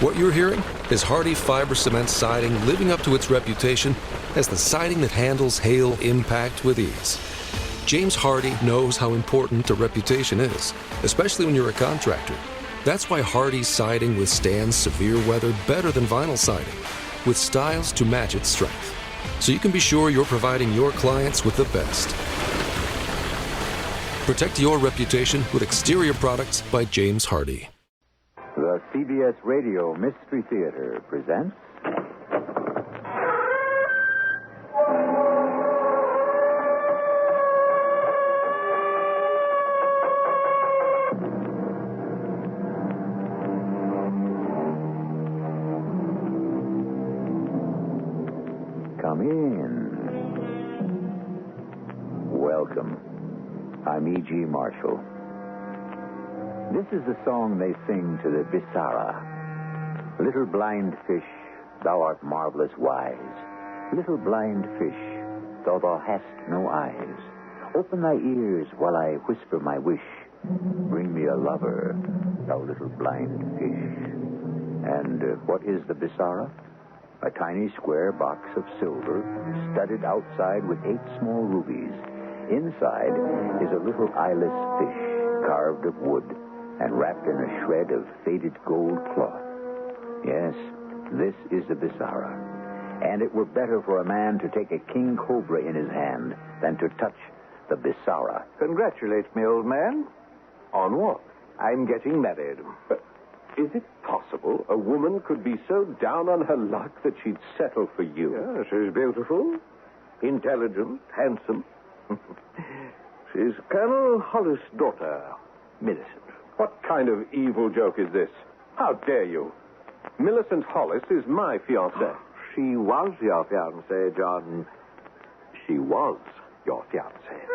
What you're hearing is Hardie Fiber Cement Siding living up to its reputation as the siding that handles hail impact with ease. James Hardie knows how important a reputation is, especially when you're a contractor. That's why Hardie's siding withstands severe weather better than vinyl siding, with styles to match its strength. So you can be sure you're providing your clients with the best. Protect your reputation with exterior products by James Hardie. The CBS Radio Mystery Theater presents... Come in. Welcome. I'm E.G. Marshall. This is the song they sing to the Bisara. Little blind fish, thou art marvelous wise. Little blind fish, though thou hast no eyes. Open thy ears while I whisper my wish. Bring me a lover, thou little blind fish. And what is the Bisara? A tiny square box of silver, studded outside with 8 small rubies. Inside is a little eyeless fish, carved of wood, and wrapped in a shred of faded gold cloth. Yes, this is the Bisara. And it were better for a man to take a king cobra in his hand than to touch the Bisara. Congratulate me, old man. On what? I'm getting married. Is it possible a woman could be so down on her luck that she'd settle for you? Yeah, she's beautiful, intelligent, handsome. She's Colonel Hollis' daughter, Millicent. What kind of evil joke is this? How dare you? Millicent Hollis is my fiancée. She was your fiancée, John. She was your fiancée.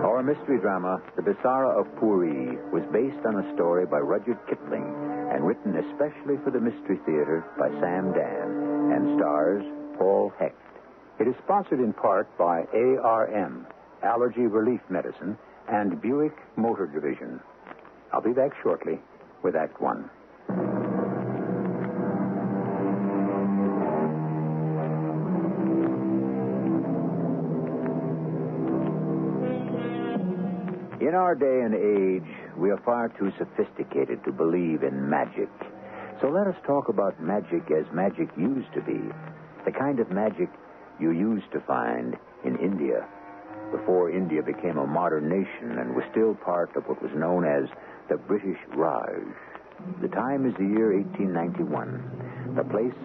Our mystery drama, The Bisara of Pooree, was based on a story by Rudyard Kipling and written especially for the Mystery Theater by Sam Dan and stars Paul Hecht. It is sponsored in part by ARM, Allergy Relief Medicine, and Buick Motor Division. I'll be back shortly with Act One. In our day and age, we are far too sophisticated to believe in magic. So let us talk about magic as magic used to be. The kind of magic you used to find in India, before India became a modern nation and was still part of what was known as the British Raj. The time is the year 1891. The place,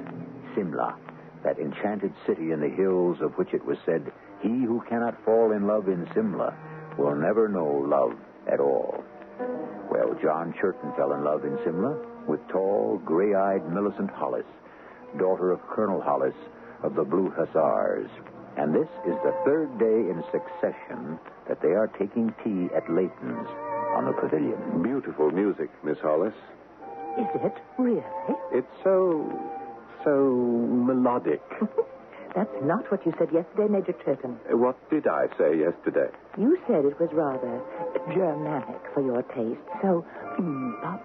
Simla, that enchanted city in the hills of which it was said, he who cannot fall in love in Simla will never know love at all. Well, John Churton fell in love in Simla with tall, gray-eyed Millicent Hollis, daughter of Colonel Hollis of the Blue Hussars. And this is the 3rd day in succession that they are taking tea at Leighton's on the pavilion. Beautiful music, Miss Hollis. Is it really? It's so melodic. That's not what you said yesterday, Major Churton. What did I say yesterday? You said it was rather Germanic for your taste. So, Now,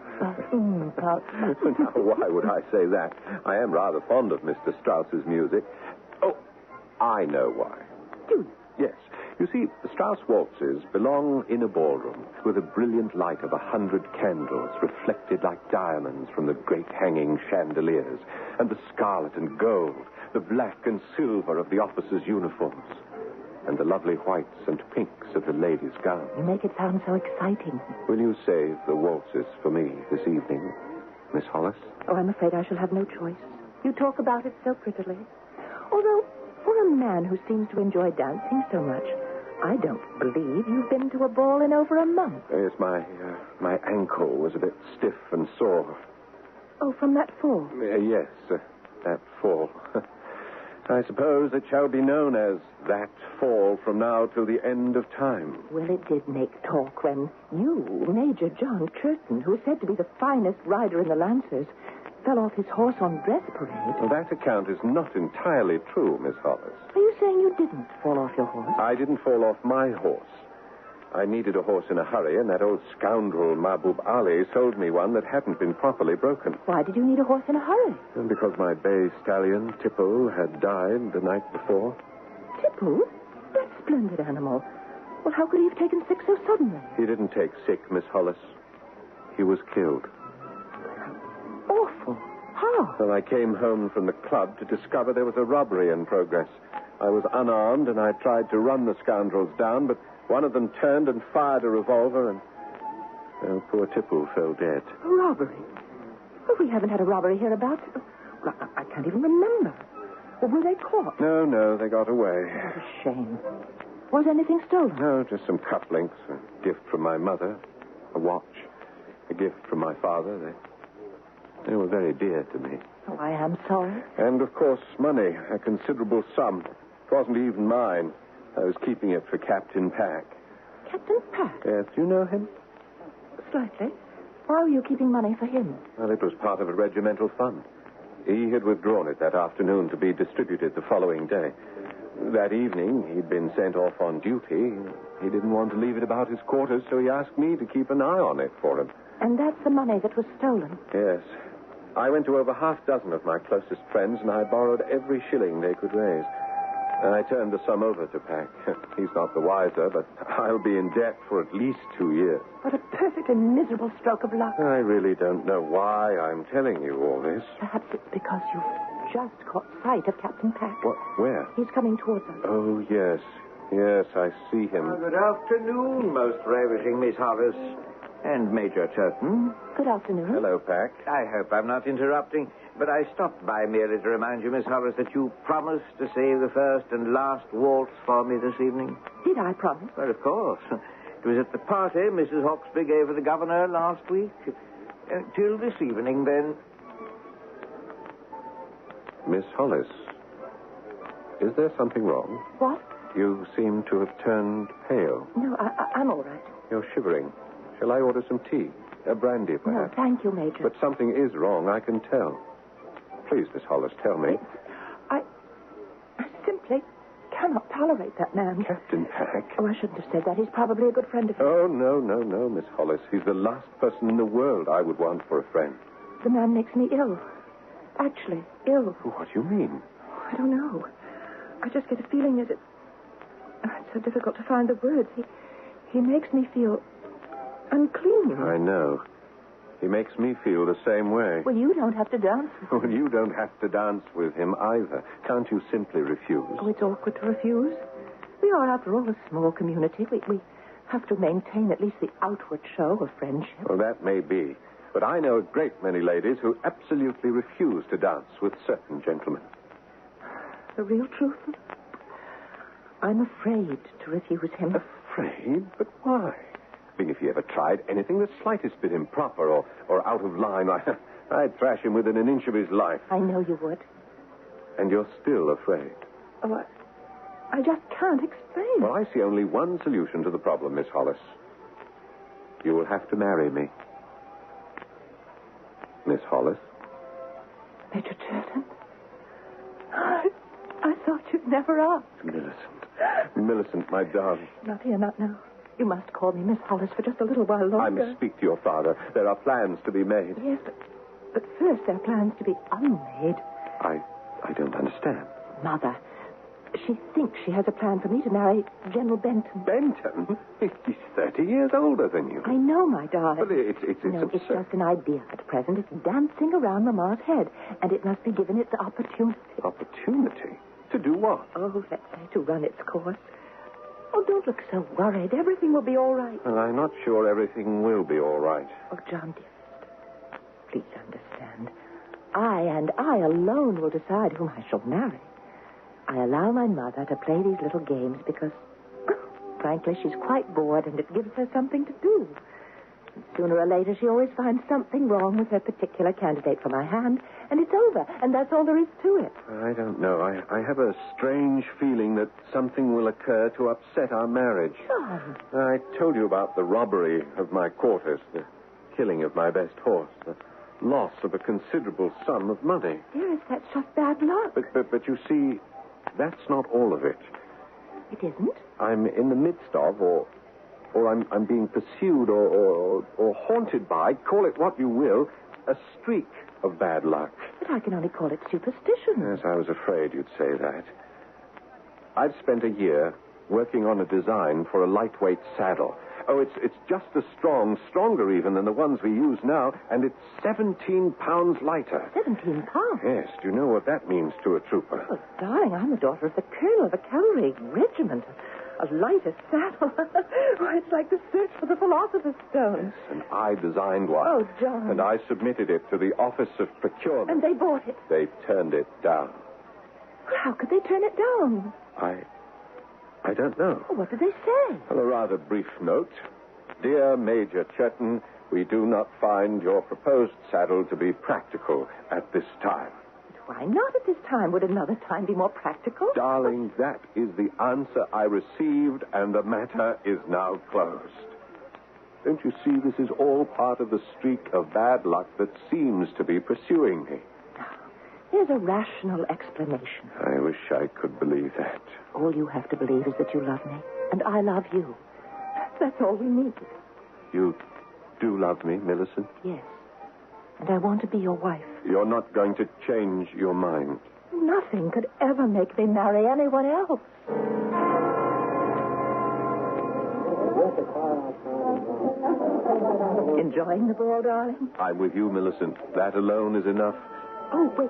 why would I say that? I am rather fond of Mr. Strauss's music. Oh, I know why. Do you? Yes. You see, Strauss waltzes belong in a ballroom with a brilliant light of 100 candles reflected like diamonds from the great hanging chandeliers, and the scarlet and gold, the black and silver of the officers' uniforms, and the lovely whites and pinks of the ladies' gowns. You make it sound so exciting. Will you save the waltzes for me this evening, Miss Hollis? Oh, I'm afraid I shall have no choice. You talk about it so prettily. Although, for a man who seems to enjoy dancing so much, I don't believe you've been to a ball in over a month. Yes, my ankle was a bit stiff and sore. Oh, from that fall? Yes, that fall. I suppose it shall be known as that fall from now till the end of time. Well, it did make talk when you, Major John Churton, who is said to be the finest rider in the Lancers, fell off his horse on dress parade. Well, that account is not entirely true, Miss Hollis. Are you saying you didn't fall off your horse? I didn't fall off my horse. I needed a horse in a hurry, and that old scoundrel Mahbub Ali sold me one that hadn't been properly broken. Why did you need a horse in a hurry? And because my bay stallion, Tippo, had died the night before. Tippo? That splendid animal. Well, how could he have taken sick so suddenly? He didn't take sick, Miss Hollis. He was killed. Awful. How? Well, I came home from the club to discover there was a robbery in progress. I was unarmed, and I tried to run the scoundrels down, but one of them turned and fired a revolver, and poor Tippo fell dead. A robbery? Well, we haven't had a robbery hereabouts. Well, I can't even remember. Well, were they caught? No, they got away. What a shame. Was anything stolen? No, just some cufflinks, a gift from my mother, a watch, a gift from my father. They were very dear to me. Oh, I am sorry. And, of course, money, a considerable sum. It wasn't even mine. I was keeping it for Captain Pack. Captain Pack? Yes, do you know him? Slightly. Why were you keeping money for him? Well, it was part of a regimental fund. He had withdrawn it that afternoon to be distributed the following day. That evening, he'd been sent off on duty. He didn't want to leave it about his quarters, so he asked me to keep an eye on it for him. And that's the money that was stolen? Yes. I went to over half a dozen of my closest friends, and I borrowed every shilling they could raise. And I turned the sum over to Pack. He's not the wiser, but I'll be in debt for at least 2 years. What a perfectly miserable stroke of luck. I really don't know why I'm telling you all this. Perhaps it's because you've just caught sight of Captain Pack. What? Where? He's coming towards us. Oh, yes. Yes, I see him. Good afternoon, most ravishing Miss Horace. And Major Turton. Good afternoon. Hello, Pack. I hope I'm not interrupting, but I stopped by merely to remind you, Miss Horace, that you promised to save the first and last waltz for me this evening. Did I promise? Well, of course. It was at the party Mrs. Hawksby gave for the governor last week. Till this evening, then. Miss Hollis, is there something wrong? What? You seem to have turned pale. No, I'm all right. You're shivering. Shall I order some tea? A brandy, No, perhaps? thank you, Major. But something is wrong, I can tell. Please, Miss Hollis, tell me. I simply cannot tolerate that man. Captain Pack? Oh, I shouldn't have said that. He's probably a good friend of yours. Oh, no, Miss Hollis. He's the last person in the world I would want for a friend. The man makes me ill. Actually, ill. What do you mean? I don't know. I just get a feeling that it's so difficult to find the words. He makes me feel unclean. I know. He makes me feel the same way. Well, you don't have to dance with him. Well, you don't have to dance with him either. Can't you simply refuse? Oh, it's awkward to refuse. We are, after all, a small community. We have to maintain at least the outward show of friendship. Well, that may be. But I know a great many ladies who absolutely refuse to dance with certain gentlemen. The real truth? I'm afraid to refuse him. Afraid? But why? I mean, if he ever tried anything the slightest bit improper or out of line, I'd thrash him within an inch of his life. I know you would. And you're still afraid? Oh, I just can't explain. Well, I see only one solution to the problem, Miss Hollis. You will have to marry me. Miss Hollis? Major Turton? I thought you'd never ask. Millicent, my darling. Not here, not now. You must call me Miss Hollis for just a little while longer. I must speak to your father. There are plans to be made. Yes, but first there are plans to be unmade. I don't understand. Mother, she thinks she has a plan for me to marry General Benton. Benton? He's 30 years older than you. I know, my darling. But it's No, absurd. it's just an idea at present. It's dancing around Mamma's head, and it must be given its opportunity. Opportunity? To do what? Oh, let's say to run its course. Oh, don't look so worried. Everything will be all right. Well, I'm not sure everything will be all right. Oh, John, dearest, please understand. I and I alone will decide whom I shall marry. I allow my mother to play these little games because, frankly, she's quite bored and it gives her something to do. And sooner or later, she always finds something wrong with her particular candidate for my hand, and it's over, and that's all there is to it. I don't know. I have a strange feeling that something will occur to upset our marriage. John. I told you about the robbery of my quarters, the killing of my best horse, the loss of a considerable sum of money. Dearest, that's just bad luck. But you see, that's not all of it. It isn't? I'm in the midst of, or or I'm being pursued or haunted by, call it what you will, a streak of bad luck. But I can only call it superstition. Yes, I was afraid you'd say that. I've spent a year working on a design for a lightweight saddle. Oh, it's just as strong, stronger even than the ones we use now, and it's 17 pounds lighter. 17 pounds? Yes, do you know what that means to a trooper? Oh, darling, I'm the daughter of the colonel of a cavalry regiment. A lighter saddle. Why, it's like the search for the philosopher's stone. Yes, and I designed one. Oh, John. And I submitted it to the Office of Procurement. And they bought it. They turned it down. Well, how could they turn it down? I don't know. Well, what did they say? Well, a rather brief note. Dear Major Churton, we do not find your proposed saddle to be practical at this time. But why not at this time? Would another time be more practical? Darling, that is the answer I received, and the matter is now closed. Don't you see, this is all part of the streak of bad luck that seems to be pursuing me. There's a rational explanation. I wish I could believe that. All you have to believe is that you love me, and I love you. That's all we need. You do love me, Millicent? Yes. And I want to be your wife. You're not going to change your mind? Nothing could ever make me marry anyone else. Enjoying the ball, darling? I'm with you, Millicent. That alone is enough. Oh, wait.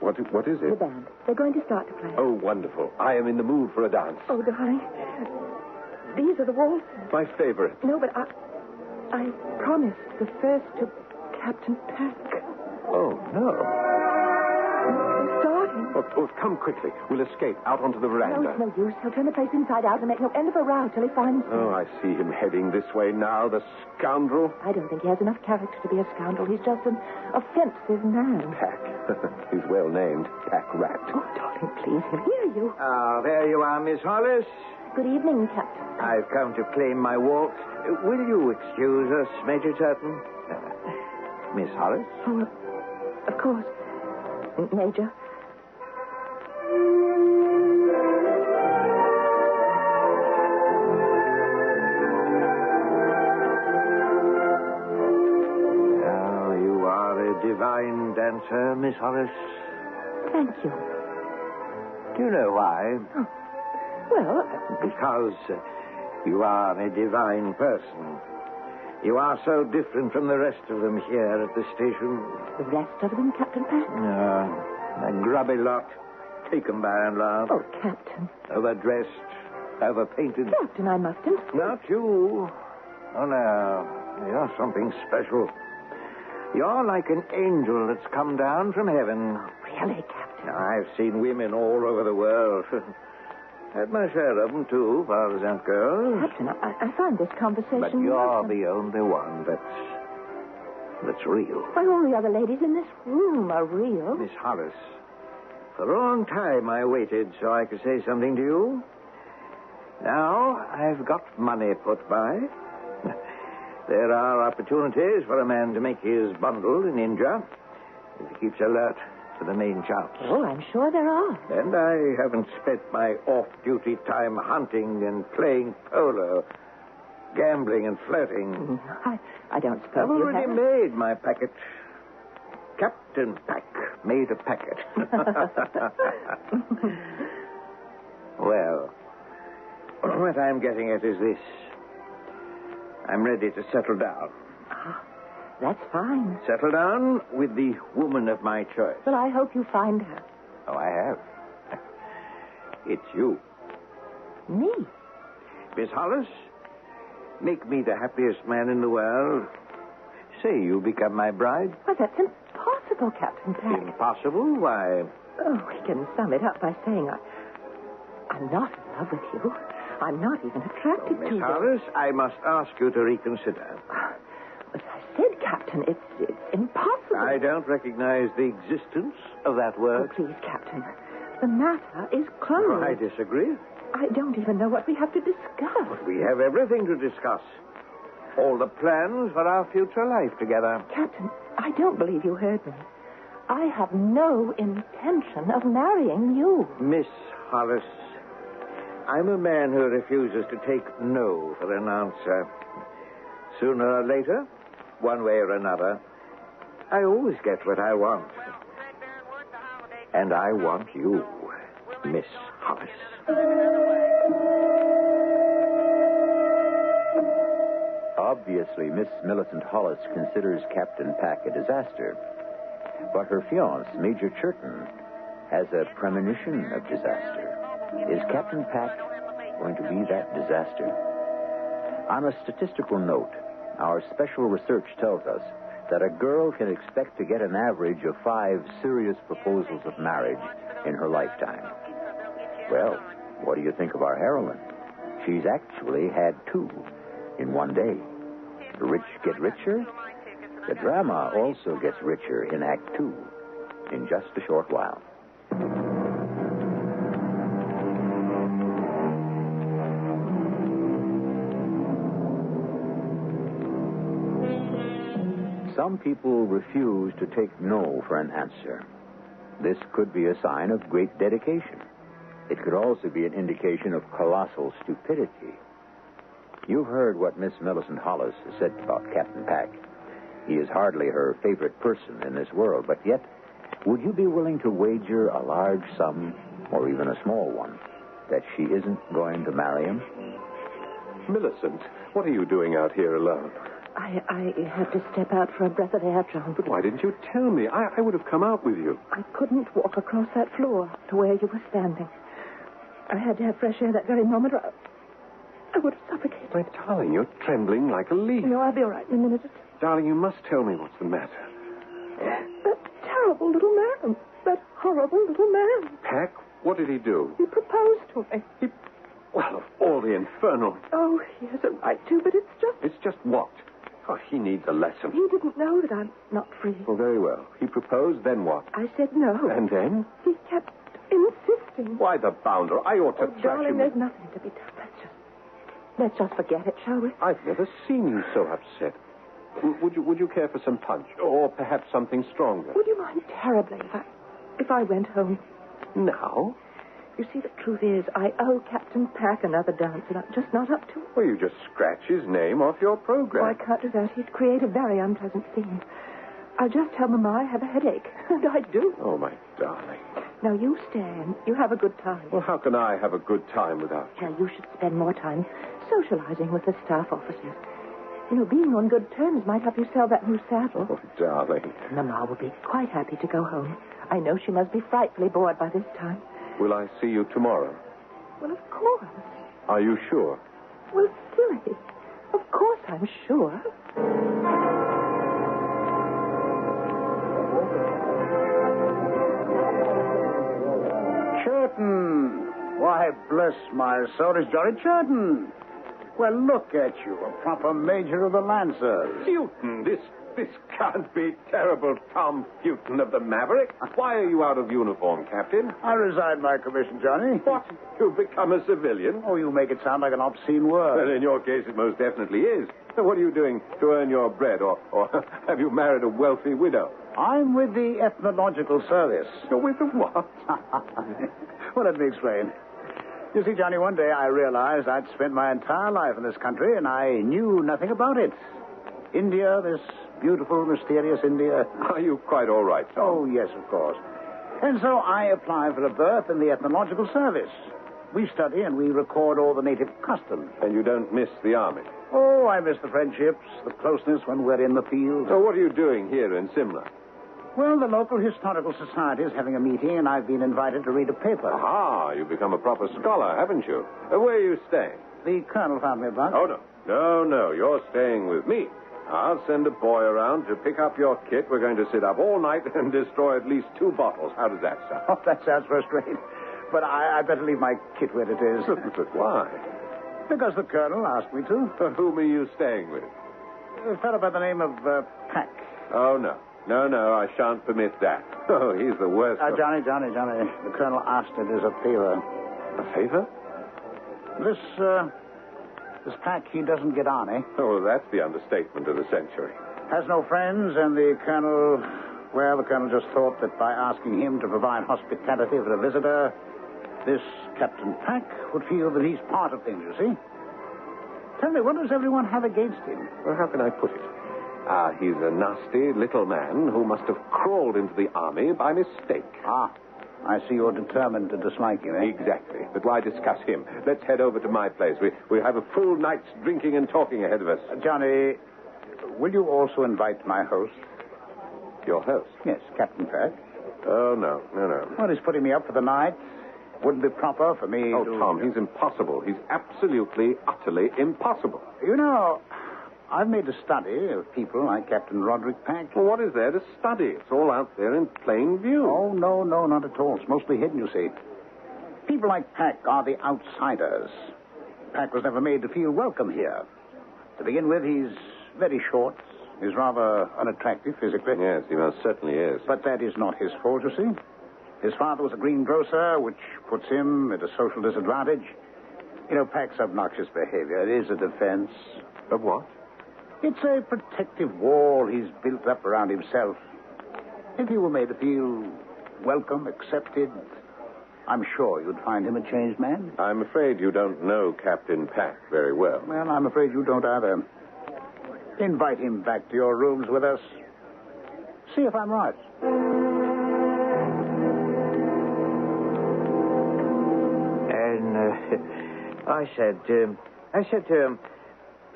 What is The it? band. They're going to start to play. Oh, wonderful. I am in the mood for a dance. Oh, darling. These are the waltzes. My favorite. No, but I promised the first to Captain Peck. Oh, no. They're starting. Oh, come quickly. We'll escape out onto the No, veranda. it's no use. He'll turn the place inside out and make no end of a row till he finds me. Oh, I see him heading this way now, the scoundrel. I don't think he has enough character to be a scoundrel. He's just an offensive man. Pack. He's well named. Pack Rat. Oh, darling, please, he'll hear you. Ah, there you are, Miss Hollis. Good evening, Captain. I've come to claim my waltz. Will you excuse us, Major Turton? Miss Hollis? Oh, of course. Major. Now, you are a divine dancer, Miss Hollis. Thank you. Do you know why? Oh. Well, Because you are a divine person. You are so different from the rest of them here at the station. the rest of them, Captain Peck? A grubby lot, taken by and large. Oh, Captain. Overdressed, overpainted. Captain, I mustn't. Not you. Oh, no. You're something special. You're like an angel that's come down from heaven. Really, Captain? Now, I've seen women all over the world. Had my share of them, too, fathers and girls. Captain, I find this conversation... But you're awesome. the only one that's real. Why, all the other ladies in this room are real. Miss Hollis, for a long time I waited so I could say something to you. Now I've got money put by. There are opportunities for a man to make his bundle in India if he keeps alert to the main chance. Oh, I'm sure there are. And I haven't spent my off-duty time hunting and playing polo, gambling and flirting. I don't suppose I've you already have. made my packet. Captain Pack made a packet. Well, what I'm getting at is this. I'm ready to settle down. That's fine. Settle down with the woman of my choice. Well, I hope you find her. Oh, I have. It's you. Me? Miss Hollis, make me the happiest man in the world. Say you become my bride. Why, that's impossible, Captain Peck. Impossible? Why? Oh, we can sum it up by saying I'm not in love with you. I'm not even attracted to Miss you. Hollis, I must ask you to reconsider. As I said, Captain, it's impossible. I don't recognize the existence of that Oh, word. please, Captain. The matter is closed. I disagree. I don't even know what we have to discuss. We have everything to discuss. All the plans for our future life together. Captain, I don't believe you heard me. I have no intention of marrying you. Miss Hollis, I'm a man who refuses to take no for an answer. Sooner or later, one way or another, I always get what I want. And I want you, Miss Hollis. Obviously, Miss Millicent Hollis considers Captain Pack a disaster. But her fiancé, Major Churton, has a premonition of disaster. Is Captain Pack going to be that disaster? On a statistical note, our special research tells us that a girl can expect to get an average of 5 serious proposals of marriage in her lifetime. Well, what do you think of our heroine? She's actually had 2 in one day. The rich get richer. The drama also gets richer in Act 2 in just a short while. Some people refuse to take no for an answer. This could be a sign of great dedication. It could also be an indication of colossal stupidity. You've heard what Miss Millicent Hollis has said about Captain Pack. He is hardly her favorite person in this world, but yet, would you be willing to wager a large sum, or even a small one, that she isn't going to marry him? Millicent, what are you doing out here alone? I had to step out for a breath of air, John. But why didn't you tell me? I would have come out with you. I couldn't walk across that floor to where you were standing. I had to have fresh air that very moment, or I would have suffocated. My darling, you're trembling like a leaf. No, I'll be all right in a minute. Darling, you must tell me what's the matter. That terrible little man. That horrible little man. Pack, what did he do? He proposed to me. Well, of all the infernal... Oh, he has a right to, but it's just... It's just what? Oh, he needs a lesson. He didn't know that I'm not free. Well, very well. He proposed, then what? I said no. And then? He kept insisting. Why, the bounder. I ought to thrash Darling, him. there's nothing to be done. Let's just forget it, shall we? I've never seen you so upset. Would you care for some punch? Or perhaps something stronger? Would you mind terribly if I went home? Now? You see, the truth is, I owe Captain Pack another dance, and I'm just not up to it. Well, you just scratch his name off your program. Oh, I can't do that. He'd create a very unpleasant scene. I'll just tell Mama I have a headache. And I do. Oh, my darling. Now, you stay and you have a good time. Well, how can I have a good time without you? Now, you should spend more time socializing with the staff officers. You know, being on good terms might help you sell that new saddle. Oh, darling. Mama will be quite happy to go home. I know she must be frightfully bored by this time. Will I see you tomorrow? Well, of course. Are you sure? Well, silly. Of course I'm sure. Churton. Why, bless my soul, it's Johnny Churton. Well, look at you, a proper major of the Lancers. Futon, this can't be terrible Tom Futon of the Maverick. Why are you out of uniform, Captain? I resigned my commission, Johnny. What? You've become a civilian? Oh, you make it sound like an obscene word. Well, in your case, it most definitely is. So what are you doing to earn your bread? Or have you married a wealthy widow? I'm with the Ethnological Service. You're with the what? Well, let me explain. You see, Johnny, one day I realized I'd spent my entire life in this country, and I knew nothing about it. India, this beautiful, mysterious India. Are you quite all right, Tom? Oh, yes, of course. And so I applied for a berth in the Ethnological Service. We study and we record all the native customs. And you don't miss the army? Oh, I miss the friendships, the closeness when we're in the field. So what are you doing here in Simla? Well, the local historical society is having a meeting, and I've been invited to read a paper. Aha, you've become a proper scholar, haven't you? Where are you staying? The colonel found me about. Oh, no, you're staying with me. I'll send a boy around to pick up your kit. We're going to sit up all night and destroy at least 2 bottles. How does that sound? Oh, that sounds first rate. But I better leave my kit where it is. But why? Because the colonel asked me to. But whom are you staying with? A fellow by the name of Pack. Oh, no. No, I shan't permit that. Oh, he's the worst. Johnny. The colonel asked it as a favor. A favor? This Pack, he doesn't get on, eh? Oh, that's the understatement of the century. Has no friends, and the colonel just thought that by asking him to provide hospitality for a visitor, This Captain Pack would feel that he's part of things, you see. Tell me, what does everyone have against him? Well, how can I put it? He's a nasty little man who must have crawled into the army by mistake. I see you're determined to dislike him, eh? Exactly. But why discuss him? Let's head over to my place. We have a full night's drinking and talking ahead of us. Johnny, will you also invite my host? Your host? Yes, Captain Pack. Oh, no. Well, he's putting me up for the night. Wouldn't be proper for me Oh, to... Tom, he's impossible. He's absolutely, utterly impossible. You know, I've made a study of people like Captain Roderick Pack. Well, what is there to study? It's all out there in plain view. Oh, no, not at all. It's mostly hidden, you see. People like Pack are the outsiders. Pack was never made to feel welcome here. To begin with, he's very short. He's rather unattractive physically. Yes, he most certainly is. But that is not his fault, you see. His father was a greengrocer, which puts him at a social disadvantage. You know, Pack's obnoxious behavior. It is a defense. Of what? It's a protective wall he's built up around himself. If he were made to feel welcome, accepted, I'm sure you'd find him a changed man. I'm afraid you don't know Captain Pack very well. Well, I'm afraid you don't either. Invite him back to your rooms with us. See if I'm right. And I said to him,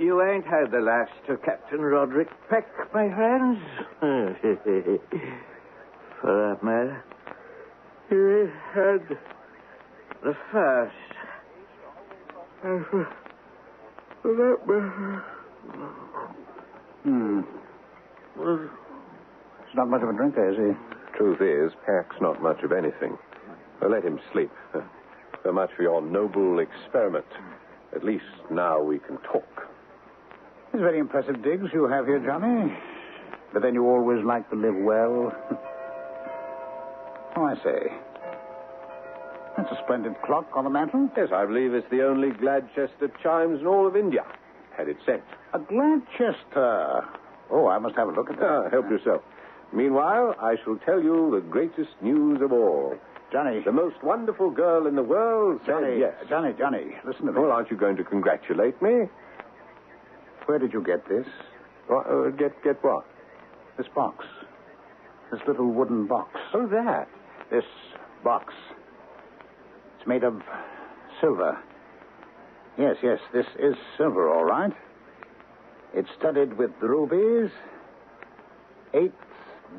you ain't had the last of Captain Roderick Peck, my friends. For that matter, you ain't had the first. And for that matter... He's not much of a drinker, is he? Truth is, Pack's not much of anything. Well, let him sleep. So much for your noble experiment. At least now we can talk. It's very impressive digs you have here, Johnny. But then you always like to live well. Oh, I say. That's a splendid clock on the mantel. Yes, I believe it's the only Gladchester chimes in all of India. Had it sent. A Gladchester. Oh, I must have a look at that. Help yourself. Meanwhile, I shall tell you the greatest news of all. Johnny. The most wonderful girl in the world said Johnny, yes. Johnny, listen to me. Well, aren't you going to congratulate me? Where did you get this? Get what? This box. This little wooden box. Oh, that. This box. It's made of silver. Yes, this is silver, all right. It's studded with rubies. 8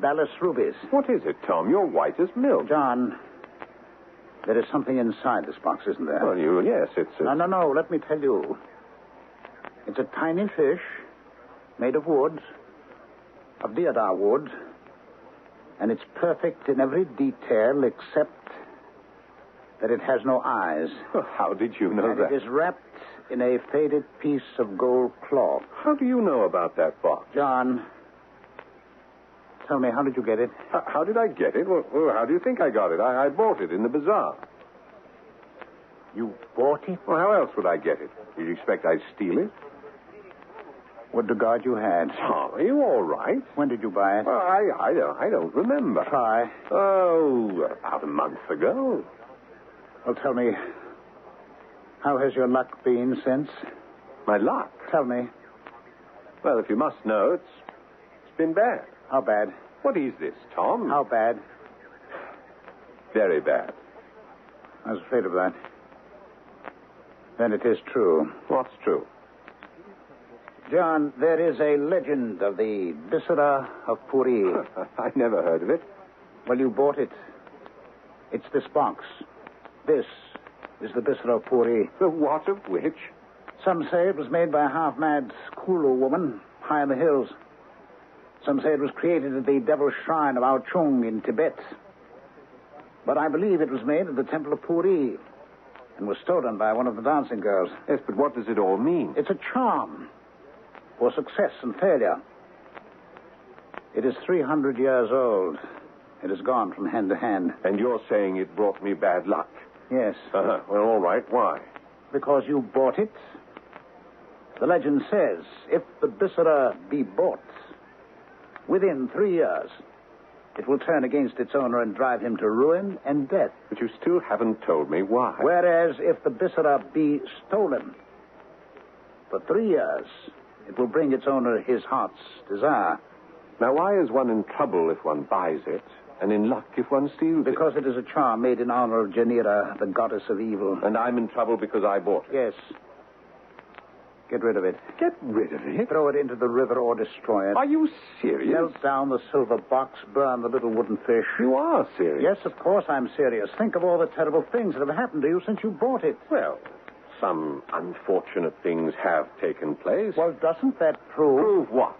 Dallas rubies. What is it, Tom? You're white as milk. John, there is something inside this box, isn't there? Well, yes, it's... No, let me tell you. It's a tiny fish made of wood, of deodar wood, and it's perfect in every detail except that it has no eyes. Well, how did you know and that? It is wrapped in a faded piece of gold cloth. How do you know about that box? John, tell me, how did you get it? How did I get it? Well, how do you think I got it? I bought it in the bazaar. You bought it? Well, how else would I get it? Did you expect I'd steal it? What regard you had? Tom, are you all right? When did you buy it? Well, I don't remember. Try. Oh, about a month ago. Well, tell me, how has your luck been since? My luck? Tell me. Well, if you must know, it's been bad. How bad? What is this, Tom? How bad? Very bad. I was afraid of that. Then it is true. What's true? John, there is a legend of the Bisara of Pooree. I never heard of it. Well, you bought it. It's this box. This is the Bisara of Pooree. The what of which? Some say it was made by a half-mad Kulu woman high in the hills. Some say it was created at the Devil's Shrine of Ao Chung in Tibet. But I believe it was made at the Temple of Pooree and was stolen by one of the dancing girls. Yes, but what does it all mean? It's a charm for success and failure. It is 300 years old. It has gone from hand to hand. And you're saying it brought me bad luck? Yes. Well, all right. Why? Because you bought it. The legend says, if the Bisara be bought, within 3 years, It will turn against its owner and drive him to ruin and death. But you still haven't told me why. Whereas if the Bisara be stolen for 3 years, it will bring its owner his heart's desire. Now, why is one in trouble if one buys it, and in luck if one steals it? Because it is a charm made in honor of Janira, the goddess of evil. And I'm in trouble because I bought it. Yes. Get rid of it. Get rid of it? Throw it into the river or destroy it. Are you serious? Melt down the silver box, burn the little wooden fish. You are serious? Yes, of course I'm serious. Think of all the terrible things that have happened to you since you bought it. Well, some unfortunate things have taken place. Well, doesn't that prove... Prove what?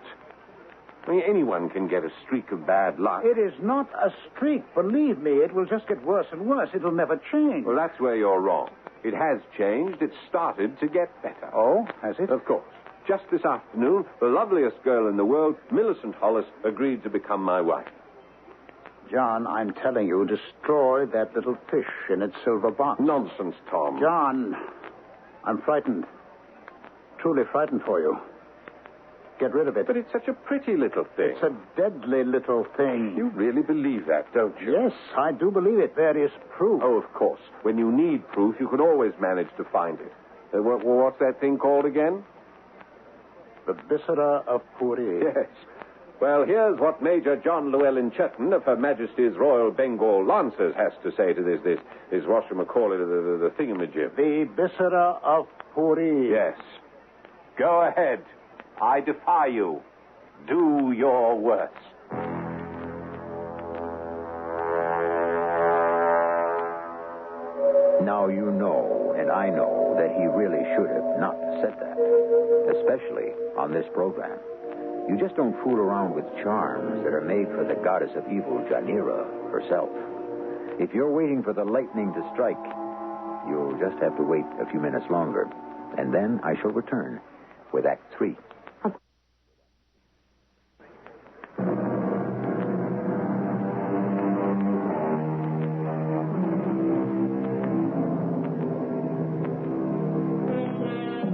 I mean, anyone can get a streak of bad luck. It is not a streak. Believe me, it will just get worse and worse. It'll never change. Well, that's where you're wrong. It has changed. It's started to get better. Oh, has it? Of course. Just this afternoon, the loveliest girl in the world, Millicent Hollis, agreed to become my wife. John, I'm telling you, destroy that little fish in its silver box. Nonsense, Tom. John, I'm frightened. Truly frightened for you. Get rid of it. But it's such a pretty little thing. It's a deadly little thing. You really believe that, don't you? Yes, I do believe it. There is proof. Oh, of course. When you need proof, you can always manage to find it. What's that thing called again? The Bisara of Pooree. Yes. Well, here's what Major John Llewellyn Chetton of Her Majesty's Royal Bengal Lancers has to say to this whatchamacallit, the thingamajig. The Bisara of Pooree. Yes. Go ahead. I defy you. Do your worst. Now you know, and I know, that he really should have not said that. Especially on this program. You just don't fool around with charms that are made for the goddess of evil, Janira, herself. If you're waiting for the lightning to strike, you'll just have to wait a few minutes longer. And then I shall return with Act 3.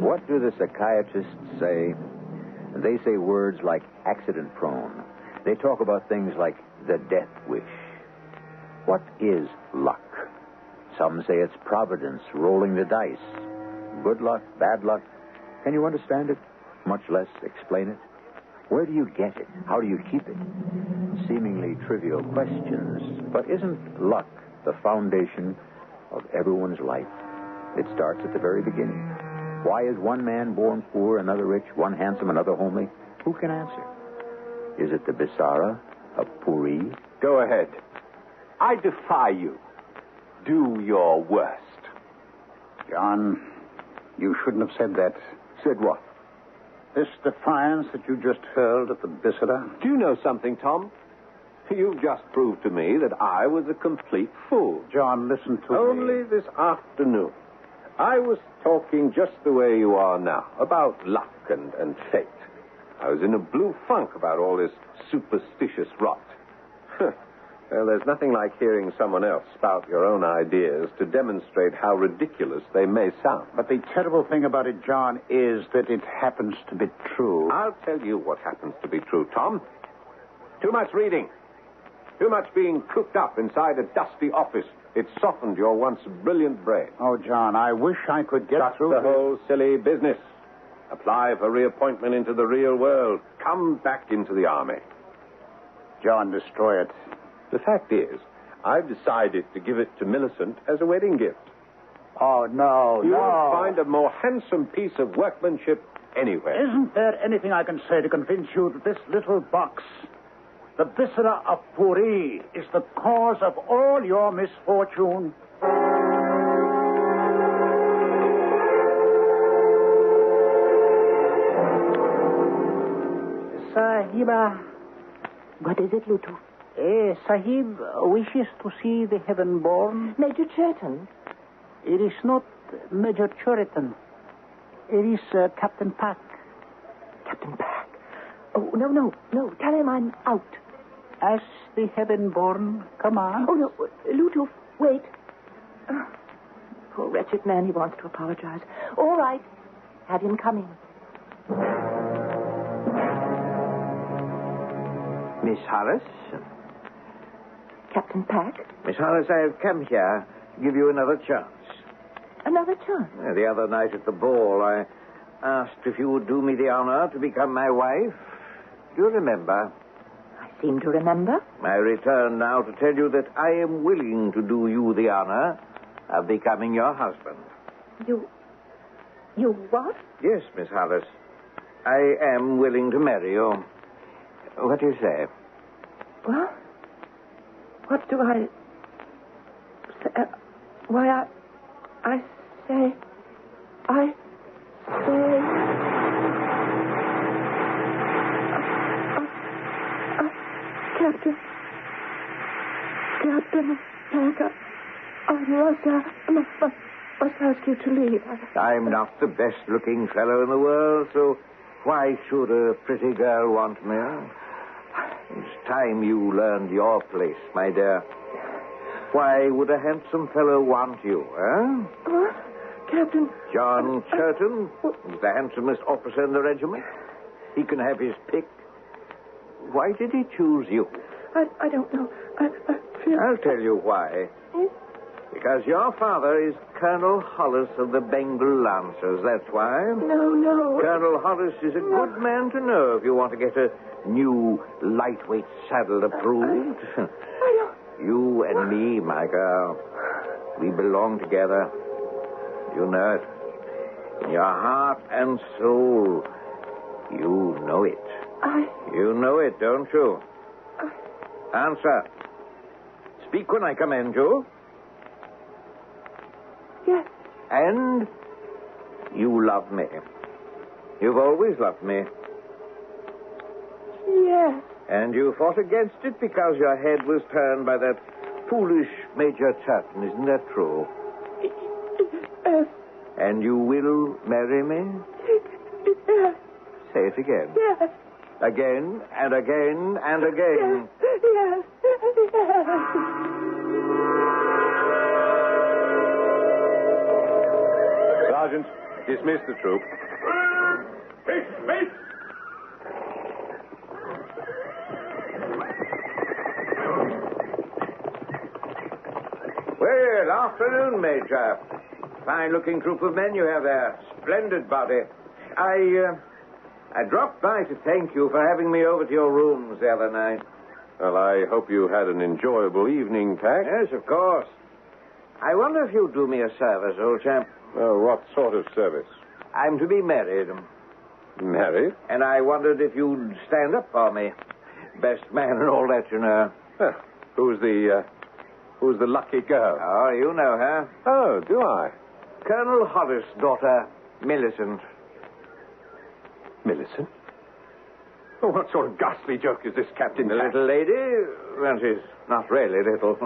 What do the psychiatrists say? They say words like accident prone. They talk about things like the death wish. What is luck? Some say it's providence rolling the dice. Good luck, bad luck. Can you understand it? Much less explain it. Where do you get it? How do you keep it? Seemingly trivial questions. But isn't luck the foundation of everyone's life? It starts at the very beginning. Why is one man born poor, another rich, one handsome, another homely? Who can answer? Is it the Bisara of Pooree? Go ahead. I defy you. Do your worst. John, you shouldn't have said that. Said what? This defiance that you just hurled at the Bisara. Do you know something, Tom? You've just proved to me that I was a complete fool. John, listen to me. Only this afternoon. I was talking just the way you are now, about luck and fate. I was in a blue funk about all this superstitious rot. Well, there's nothing like hearing someone else spout your own ideas to demonstrate how ridiculous they may sound. But the terrible thing about it, John, is that it happens to be true. I'll tell you what happens to be true, Tom. Too much reading. Too much being cooped up inside a dusty office. It softened your once brilliant brain. Oh, John, I wish I could get Cut through the whole silly business. Apply for reappointment into the real world. Come back into the army. John, destroy it. The fact is, I've decided to give it to Millicent as a wedding gift. Oh, no, You no. won't find a more handsome piece of workmanship anywhere. Isn't there anything I can say to convince you that this little box, the Bisara of Pooree, is the cause of all your misfortune? Sahiba. What is it, Lutu? Sahib wishes to see the heaven-born. Major Churton. It is not Major Churiton. It is Captain Pack. Captain Pack. Oh, no. Tell him I'm out. As the heaven-born commands. Oh, no. Lutu, wait. Poor wretched man, he wants to apologize. All right. Have him coming. Miss Harris, Captain Pack. Miss Hollis, I have come here to give you another chance. Another chance. The other night at the ball, I asked if you would do me the honor to become my wife. Do you remember? I seem to remember. I return now to tell you that I am willing to do you the honor of becoming your husband. You what? Yes, Miss Hollis. I am willing to marry you. What do you say? Well, what do I say? Why, I say... Captain Pack, I must ask you to leave. I'm not the best-looking fellow in the world, so why should a pretty girl want me? It's time you learned your place, my dear. Why would a handsome fellow want you, eh? What? Captain... John Churton is the handsomest officer in the regiment. He can have his pick. Why did he choose you? I don't know. I feel... I'll tell you why. Because your father is Colonel Hollis of the Bengal Lancers, that's why. No. Colonel Hollis is a good man to know if you want to get a new lightweight saddle approved. I don't... You and me, my girl, we belong together. You know it. In your heart and soul, you know it. You know it, don't you? Answer. Speak when I command you. Yes. And you love me. You've always loved me. Yes. And you fought against it because your head was turned by that foolish Major Churton. Isn't that true? Yes. And you will marry me? Yes. Say it again. Yes. Again and again and again. Yes. Sergeant, dismiss the troop. Peace! Well, afternoon, Major. Fine-looking troop of men you have there. Splendid body. I dropped by to thank you for having me over to your rooms the other night. Well, I hope you had an enjoyable evening, Pack. Yes, of course. I wonder if you'd do me a service, old chap. What sort of service? I'm to be married. Married? And I wondered if you'd stand up for me. Best man and all that, you know. Who's the lucky girl? Oh, you know her. Oh, do I? Colonel Hollis' daughter, Millicent. Millicent? Oh, what sort of ghastly joke is this, Captain? The little lady, well, she's not really little,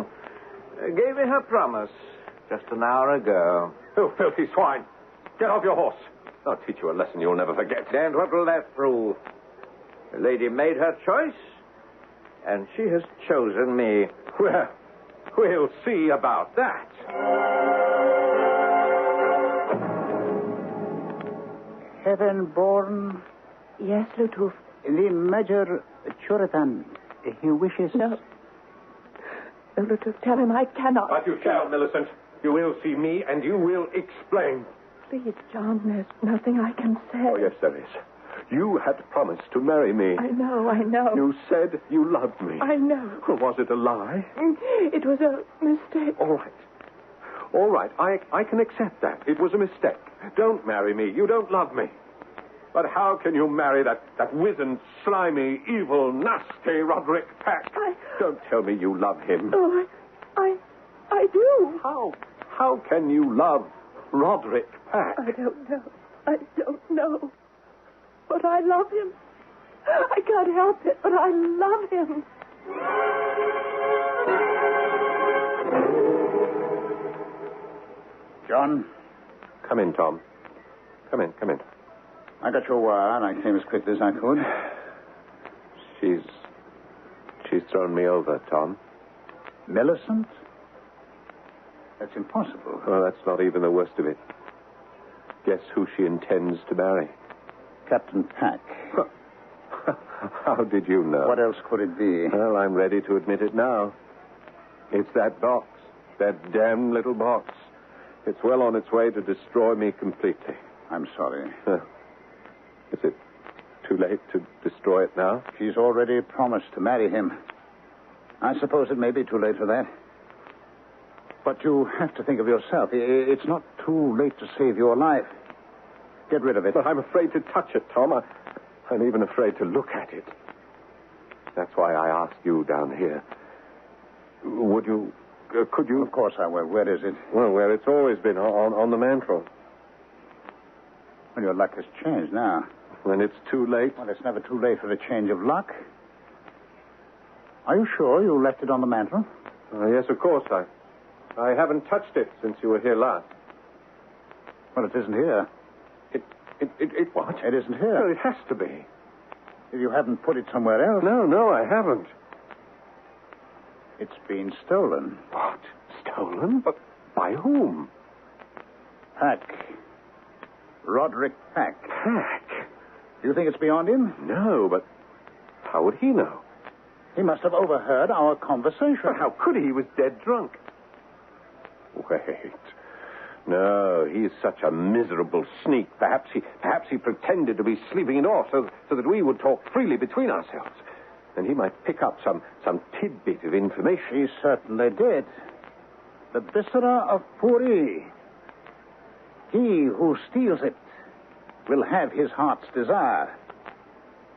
gave me her promise just an hour ago. Oh, filthy swine. Get off your horse. I'll teach you a lesson you'll never forget. And what will that prove? The lady made her choice, and she has chosen me. Well, we'll see about that. Heaven born, Yes, Loutouf. the Major Churton, he wishes... No, Loutouf, tell him I cannot. But you shall, Millicent. You will see me, and you will explain. Please, John, there's nothing I can say. Oh, yes, there is. You had promised to marry me. I know. You said you loved me. I know. Well, was it a lie? It was a mistake. All right. I can accept that. It was a mistake. Don't marry me. You don't love me. But how can you marry that wizened, slimy, evil, nasty Roderick Pack? Don't tell me you love him. Oh, I do. How can you love Roderick Pack? I don't know. But I love him. I can't help it, but I love him. John, Come in, Tom. Come in. I got your wire. I came as quickly as I could. She's thrown me over, Tom. Millicent? That's impossible. Well, that's not even the worst of it. Guess who she intends to marry? Captain Pack. How did you know? What else could it be? Well, I'm ready to admit it now. It's that box. That damn little box. It's well on its way to destroy me completely. I'm sorry. Is it too late to destroy it now? She's already promised to marry him. I suppose it may be too late for that. But you have to think of yourself. It's not too late to save your life. Get rid of it. But I'm afraid to touch it, Tom. I'm even afraid to look at it. That's why I asked you down here. Would you... could you... Of course I will. Where is it? Well, where it's always been, on the mantel. Well, your luck has changed now. When it's too late? Well, it's never too late for the change of luck. Are you sure you left it on the mantel? Yes, of course. I haven't touched it since you were here last. Well, it isn't here. It what? It isn't here. Well, it has to be. If you haven't put it somewhere else. No, I haven't. It's been stolen. What? Stolen? But by whom? Pack. Roderick Pack. Pack? Do you think it's beyond him? No, but how would he know? He must have overheard our conversation. But how could he? He was dead drunk. Wait. No, he's such a miserable sneak. Perhaps he pretended to be sleeping it off so that we would talk freely between ourselves. And he might pick up some tidbit of information. He certainly did. The Bisara of Pooree. He who steals it will have his heart's desire.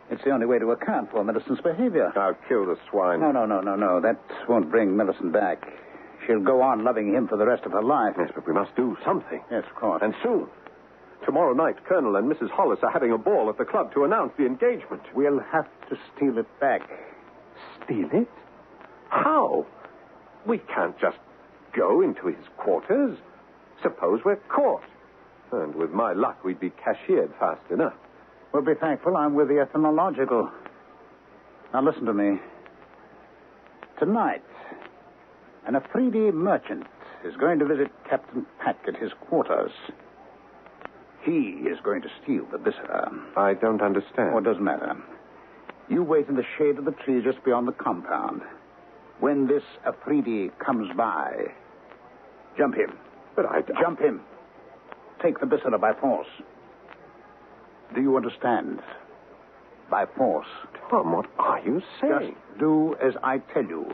It's the only way to account for Millicent's behavior. I'll kill the swine. No. That won't bring Millicent back. She'll go on loving him for the rest of her life. Yes, but we must do something. Yes, of course. And soon. Tomorrow night, Colonel and Mrs. Hollis are having a ball at the club to announce the engagement. We'll have to steal it back. Steal it? How? We can't just go into his quarters. Suppose we're caught. And with my luck, we'd be cashiered fast enough. We'll be thankful I'm with the ethnological. Now listen to me. Tonight, an Afridi merchant is going to visit Captain Pack at his quarters. He is going to steal the Bisara. I don't understand. Oh, it doesn't matter. You wait in the shade of the tree just beyond the compound. When this Afridi comes by, jump him. But Jump him. Take the Bisara by force. Do you understand? By force. Tom, what are you saying? Just do as I tell you.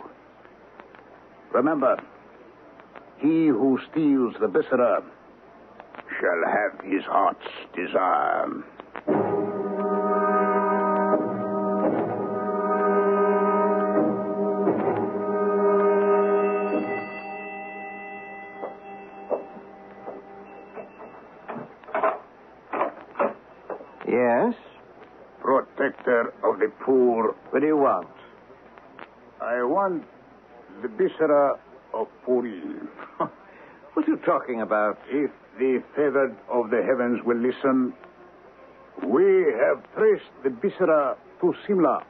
Remember, he who steals the Bisara shall have his heart's desire. Yes? Protector of the poor. What do you want? I want the Bisara of Pooree. What are you talking about? If the favored of the heavens will listen, we have traced the Bisara to Simla.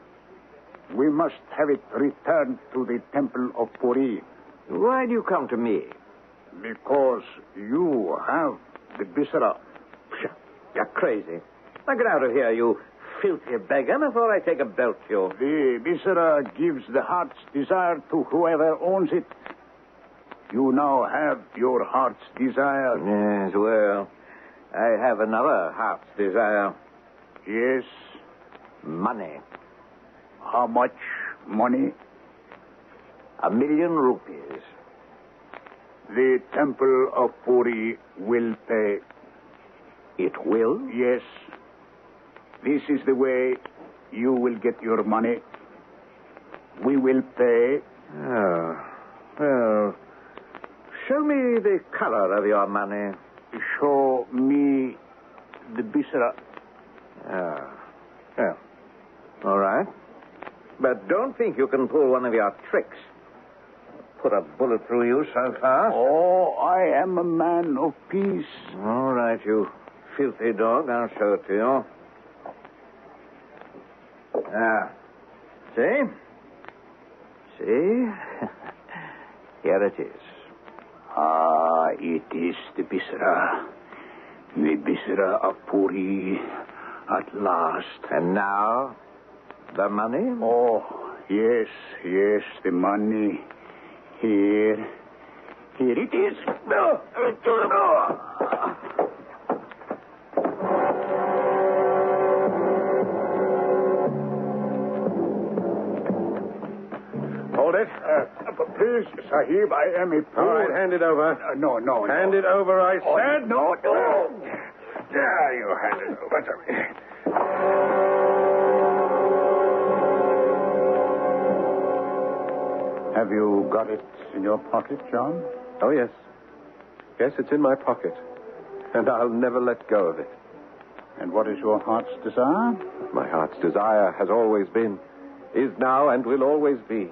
We must have it returned to the temple of Pooree. Why do you come to me? Because you have the Bisara. Pshaw, you're crazy. Now get out of here, you filthy beggar, before I take a belt to you. The Bisara gives the heart's desire to whoever owns it. You now have your heart's desire. Yes, well, I have another heart's desire. Yes. Money. How much money? 1,000,000 rupees. The temple of Pooree will pay. It will? Yes. This is the way you will get your money. We will pay. Oh, well, show me the color of your money. Show me the Bisara. Yeah. All right. But don't think you can pull one of your tricks. Put a bullet through you so fast. Oh, I am a man of peace. All right, you filthy dog. I'll show it to you. See? Here it is. Ah, it is the Bisara. The Bisara of Pooree at last. And now, the money? Oh, yes, the money. Here it is. Hold it. Please, Sahib, I am a poor... All right, hand it over. No. Hand it over, I said. No. There, you hand it over to me. Have you got it in your pocket, John? Oh, yes. Yes, it's in my pocket. And I'll never let go of it. And what is your heart's desire? My heart's desire has always been, is now, and will always be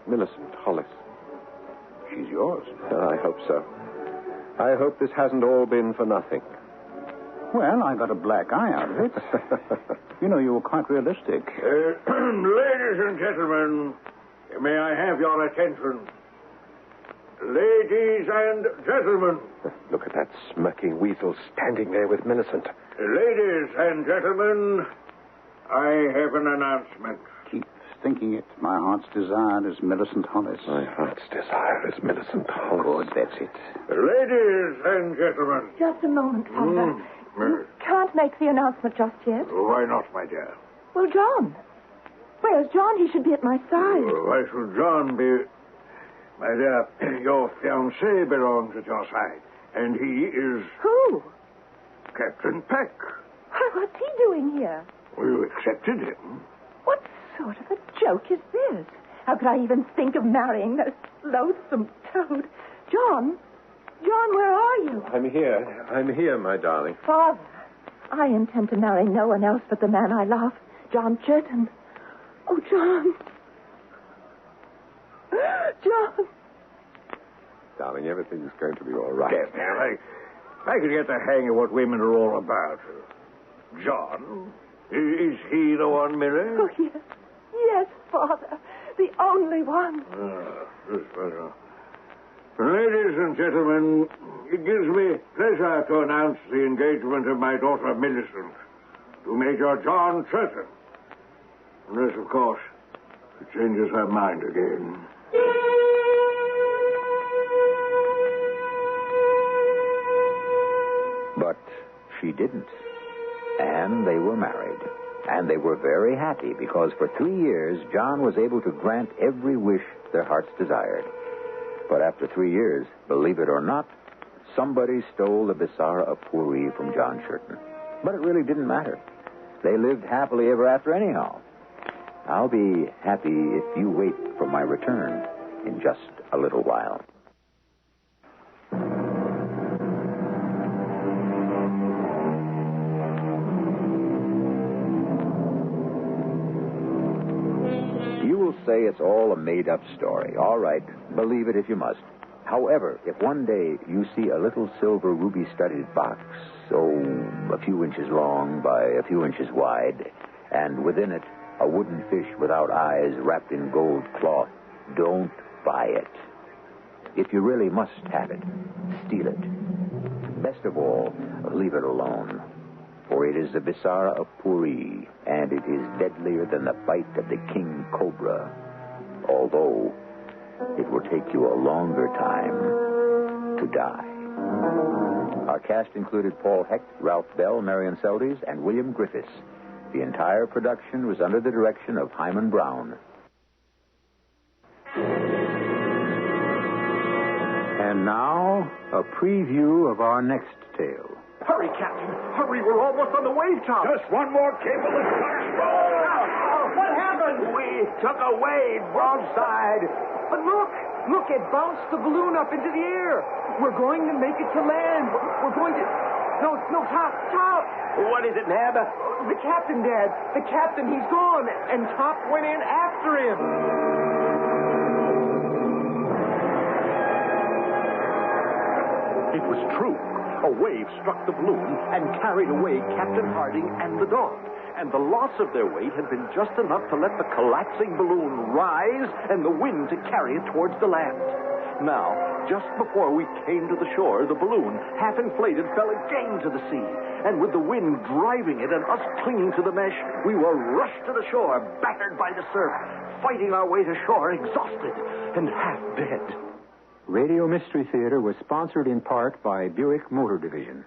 Millicent Hollis. She's yours. I hope so. I hope this hasn't all been for nothing. Well, I got a black eye out of it. You know, you were quite realistic. Ladies and gentlemen, may I have your attention? Ladies and gentlemen. Look at that smirking weasel standing there with Millicent. Ladies and gentlemen, I have an announcement. Keep thinking it. My heart's desire is Millicent Hollis. My heart's desire is Millicent Hollis. Good, that's it. Ladies and gentlemen. Just a moment, Father. You can't make the announcement just yet. Why not, my dear? Well, John. Where's John? He should be at my side. Why should John be... My dear, your fiancé belongs at your side. And he is... Who? Captain Peck. What's he doing here? Well, you accepted him. What sort of a joke is this? How could I even think of marrying this loathsome toad? John, where are you? I'm here, my darling. Father, I intend to marry no one else but the man I love, John Churton. Oh, John. John. Darling, everything's going to be all right. Yes, ma'am. I could get the hang of what women are all about. John, is he the one, Mary? Oh, yes. Yes, Father. The only one. This better. Ladies and gentlemen, it gives me pleasure to announce the engagement of my daughter Millicent to Major John Churton. Unless, of course, she changes her mind again. But she didn't. And they were married. And they were very happy because for 3 years, John was able to grant every wish their hearts desired. But after 3 years, believe it or not, somebody stole the Bisara of Pooree from John Churton. But it really didn't matter. They lived happily ever after anyhow. I'll be happy if you wait for my return in just a little while. You will say it's all a made-up story. All right, believe it if you must. However, if one day you see a little silver ruby-studded box, a few inches long by a few inches wide, and within it a wooden fish without eyes wrapped in gold cloth, don't buy it. If you really must have it, steal it. Best of all, leave it alone. For it is the Bisara of Pooree, and it is deadlier than the bite of the king cobra. Although it will take you a longer time to die. Our cast included Paul Hecht, Ralph Bell, Marion Seldes, and William Griffiths. The entire production was under the direction of Hyman Brown. And now, a preview of our next tale. Hurry, Captain. Hurry, we're almost on the wave top. Just one more cable and What happened? We took a wave broadside. But look, it bounced the balloon up into the air. We're going to make it to land. We're going to... No, Top. What is it, Nab? The captain, Dad. The captain, he's gone. And Top went in after him. It was true. A wave struck the balloon and carried away Captain Harding and the dog. And the loss of their weight had been just enough to let the collapsing balloon rise and the wind to carry it towards the land. Now, Just before we came to the shore, the balloon, half inflated, fell again to the sea. And with the wind driving it and us clinging to the mesh, we were rushed to the shore, battered by the surf, fighting our way to shore, exhausted and half dead. Radio Mystery Theater was sponsored in part by Buick Motor Division.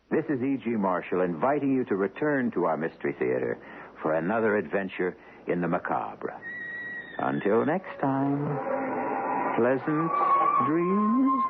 This is E.G. Marshall inviting you to return to our Mystery Theater for another adventure in the macabre. Until next time, pleasant dreams.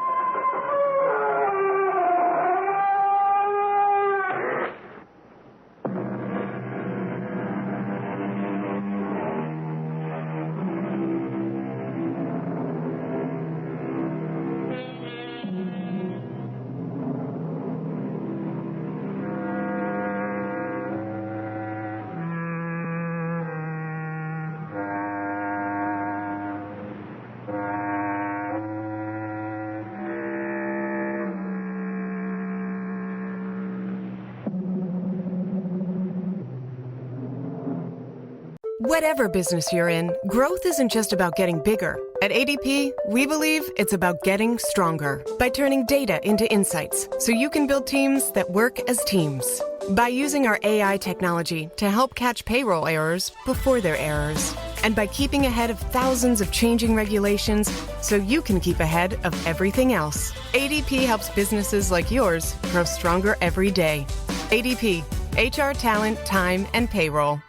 Whatever business you're in, growth isn't just about getting bigger. At ADP, we believe it's about getting stronger by turning data into insights so you can build teams that work as teams. By using our AI technology to help catch payroll errors before they're errors. And by keeping ahead of thousands of changing regulations so you can keep ahead of everything else. ADP helps businesses like yours grow stronger every day. ADP, HR, talent, time, and payroll.